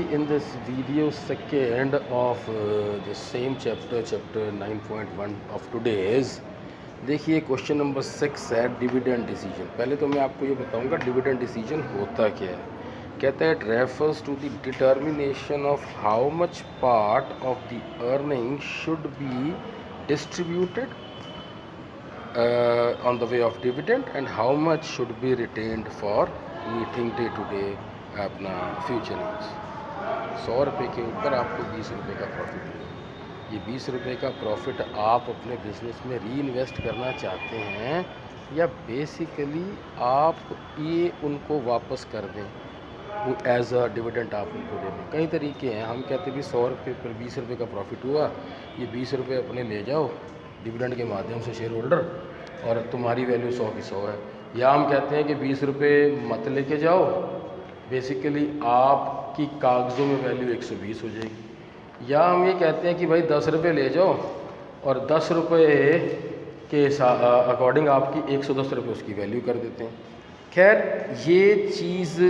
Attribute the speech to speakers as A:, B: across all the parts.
A: in this video second of the same chapter 9.1 of today's। देखिए question number 6 है dividend decision. पहले तो मैं आपको ये बताऊंगा डिविडेंड डिसीजन होता क्या है। कहता है it refers to the determination of how much part of the earning should be distributed on the way of dividend and how much should be retained for meeting day to day अपना future needs. 100 रुपये के ऊपर आपको 20 रुपये का profit है। ये 20 रुपये का प्रॉफिट आप अपने बिजनेस में री इन्वेस्ट करना चाहते हैं या बेसिकली आप ये उनको वापस कर दें एज अ डिविडेंड आप उनको दे दें। कई तरीके हैं। हम कहते हैं कि 100 रुपये पर 20 रुपये का प्रॉफिट हुआ, ये 20 रुपये अपने ले जाओ डिविडेंड के माध्यम से शेयर होल्डर और तुम्हारी वैल्यू 100 की 100 है। या हम कहते हैं कि 20 रुपये मत लेके जाओ, बेसिकली आपकी कागज़ों में वैल्यू 120 हो जाएगी। या हम ये कहते हैं कि भाई 10 रुपये ले जाओ और 10 रुपये के अकॉर्डिंग आपकी 110 रुपये उसकी वैल्यू कर देते हैं। खैर ये चीज़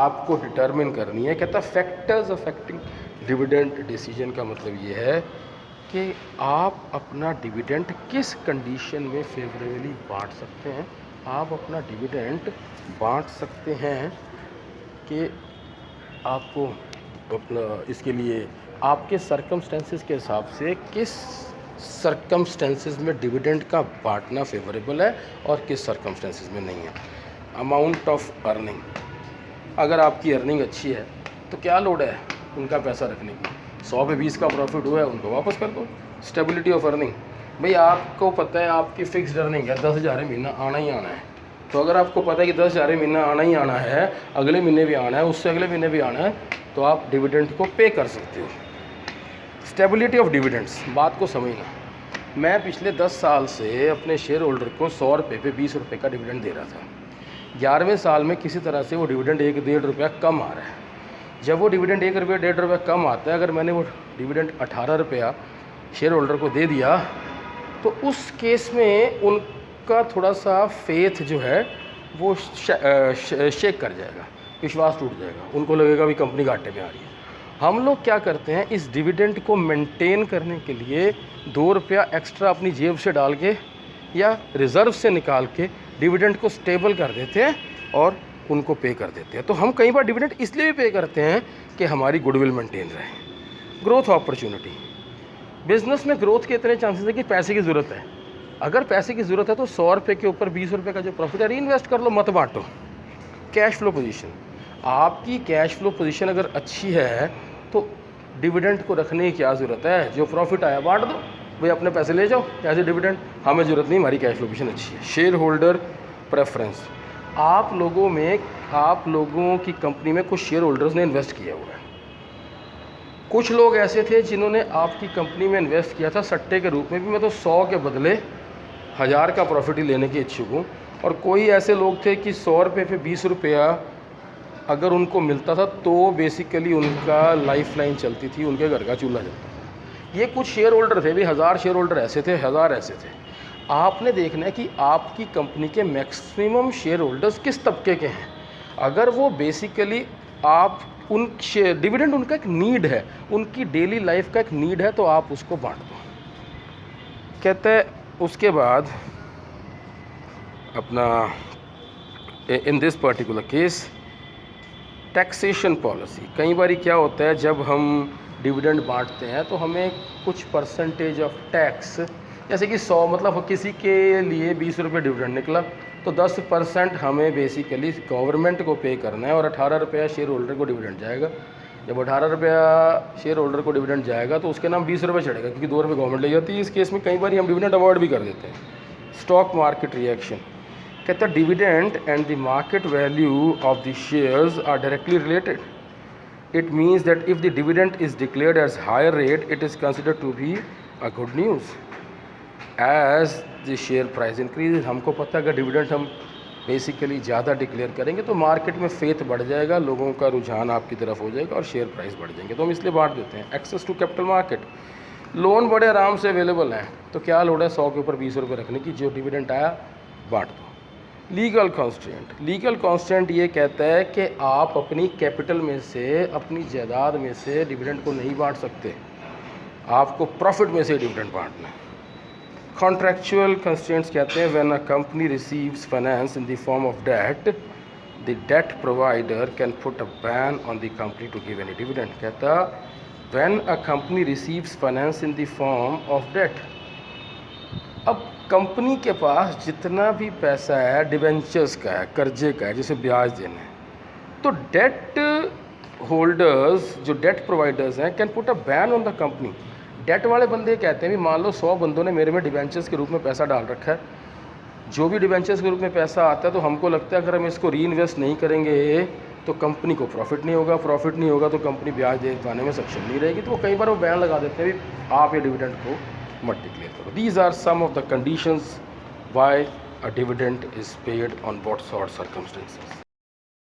A: आपको डिटर्मिन करनी है। कहता फैक्टर्स अफेक्टिंग डिविडेंड डिसीजन का मतलब ये है कि आप अपना डिविडेंड किस कंडीशन में फेवरेबली बांट सकते हैं। आप अपना डिविडेंड बांट सकते हैं कि आपको अपना इसके लिए आपके सर्कमस्टेंसेस के हिसाब से किस सर्कमस्टेंसेस में डिविडेंड का बांटना फेवरेबल है और किस सर्कमस्टेंसेस में नहीं है। अमाउंट ऑफ अर्निंग, अगर आपकी अर्निंग अच्छी है तो क्या लोड है उनका पैसा रखने की। 100 पे 20 का प्रॉफिट हुआ है उनको वापस कर दो। स्टेबिलिटी ऑफ अर्निंग, भाई आपको पता है आपकी फिक्स्ड अर्निंग है 10,000 महीना आना ही आना है। तो अगर आपको पता है कि 10,000 महीना आना ही आना है, अगले महीने भी आना है, उससे अगले महीने भी आना है, तो आप डिविडेंड को पे कर सकते हो। स्टेबिलिटी ऑफ डिविडेंड्स, बात को समझना। मैं पिछले 10 साल से अपने शेयर होल्डर को 100 रुपये पे 20 रुपये का डिविडेंड दे रहा था। 11वें साल में किसी तरह से वो डिविडेंड 1-1.5 रुपया कम आ रहा है। जब वो डिविडेंड 1 रुपया 1.5 रुपया कम आता है, अगर मैंने वो डिविडेंड 18 रुपया शेयर होल्डर को दे दिया तो उस केस में उनका थोड़ा सा फेथ जो है वो शेक कर जाएगा, विश्वास टूट जाएगा। उनको लगेगा भी कंपनी घाटे में आ रही है। हम लोग क्या करते हैं, इस डिविडेंड को मेंटेन करने के लिए 2 रुपया एक्स्ट्रा अपनी जेब से डाल के या रिज़र्व से निकाल के डिविडेंड को स्टेबल कर देते हैं और उनको पे कर देते हैं। तो हम कई बार डिविडेंड इसलिए भी पे करते हैं कि हमारी गुडविल मेंटेन रहे। ग्रोथ अपॉर्चुनिटी, बिजनेस में ग्रोथ के इतने चांसेस है कि पैसे की ज़रूरत है। अगर पैसे की ज़रूरत है तो 100 रुपये के ऊपर 20 रुपये का जो प्रॉफिट है री इन्वेस्ट कर लो, मत बांटो। कैश फ्लो पोजीशन, आपकी कैश फ्लो पोजीशन अगर अच्छी है तो डिविडेंड को रखने की क्या ज़रूरत है। जो प्रॉफिट आया बांट दो, भाई अपने पैसे ले जाओ एज ए डिविडेंड, हमें ज़रूरत नहीं, हमारी कैश फ्लो पोजीशन अच्छी है। शेयर होल्डर प्रेफरेंस, आप लोगों की कंपनी में कुछ शेयर होल्डर्स ने इन्वेस्ट किया हुआ है। कुछ लोग ऐसे थे जिन्होंने आपकी कंपनी में इन्वेस्ट किया था सट्टे के रूप में भी, मैं तो 100 के बदले 1000 का प्रॉफिट ही लेने के इच्छुक हूँ। और कोई ऐसे लोग थे कि 100 रुपये पे 20 रुपया अगर उनको मिलता था तो बेसिकली उनका लाइफ लाइन चलती थी, उनके घर का चूल्हा चलता था। ये कुछ शेयर होल्डर थे भी, 1000 शेयर होल्डर ऐसे थे, 1000 ऐसे थे। आपने देखना है कि आपकी कंपनी के मैक्सिमम शेयर होल्डर्स किस तबके के हैं। अगर वो बेसिकली आप उन डिविडेंड उनका एक नीड है, उनकी डेली लाइफ का एक नीड है, तो आप उसको बांट दो। कहते हैं उसके बाद अपना in this particular case taxation policy. कई बार क्या होता है जब हम डिविडेंड बांटते हैं तो हमें कुछ परसेंटेज ऑफ टैक्स, जैसे कि 100 मतलब किसी के लिए 20 रुपये डिविडेंड निकला तो 10% हमें बेसिकली गवर्नमेंट को पे करना है और 18 रुपया शेयर होल्डर को डिविडेंड जाएगा। जब 18 रुपया शेयर होल्डर को डिविडेंड जाएगा तो उसके नाम 20 रुपये चढ़ेगा, क्योंकि 2 रुपये गवर्नमेंट ले जाती है। इस केस में कई बार हम डिविडेंड अवॉइड भी कर देते हैं। स्टॉक मार्केट रिएक्शन, कहता है dividend and the market value of the shares are directly related. It means that if the dividend is declared as higher rate it is considered to be a good news as the share price increase. हमको पता है अगर dividend हम basically ज़्यादा declare करेंगे तो market में faith बढ़ जाएगा, लोगों का रुझान आपकी तरफ हो जाएगा और शेयर प्राइस बढ़ जाएंगे, तो हम इसलिए बांट देते हैं। Access to capital market, loan बड़े आराम से अवेलेबल हैं, तो क्या लोड है 100 के ऊपर 20 रुपये रखने की। जो डिविडेंड आया बांट दो। लीगल कॉन्स्टेंट ये कहता है कि आप अपनी कैपिटल में से, अपनी जायदाद में से डिविडेंड को नहीं बांट सकते, आपको प्रॉफिट में से डिविडेंड बांटना है। कॉन्ट्रैक्चुअल कंस्ट्रेंट्स कहते हैं when a company receives finance in the form of debt, the debt provider can put a ban on the company to give any dividend. कहता when a company receives finance in the form of debt, अब company के पास जितना भी पैसा है debentures का है, कर्जे का है, जिसे ब्याज देना है, तो डेट होल्डर्स जो डेट प्रोवाइडर्स हैं can put a ban on the company. Debt वाले बंदे कहते हैं भी मान लो 100 बंदों ने मेरे में डिवेंचर्स के रूप में पैसा डाल रखा है, जो भी डिवेंचर्स के रूप में पैसा आता है तो हमको लगता है अगर हम इसको री इन्वेस्ट नहीं करेंगे तो कंपनी को प्रॉफिट नहीं होगा, प्रॉफिट नहीं होगा तो कंपनी ब्याज दे पाने में सक्षम नहीं रहेगी, तो वो कई बार वो बैन लगा देते हैं भी आप ये डिविडेंड को मत डिक्लेयर करो। These are some of the conditions why a dividend is paid on what sort circumstances.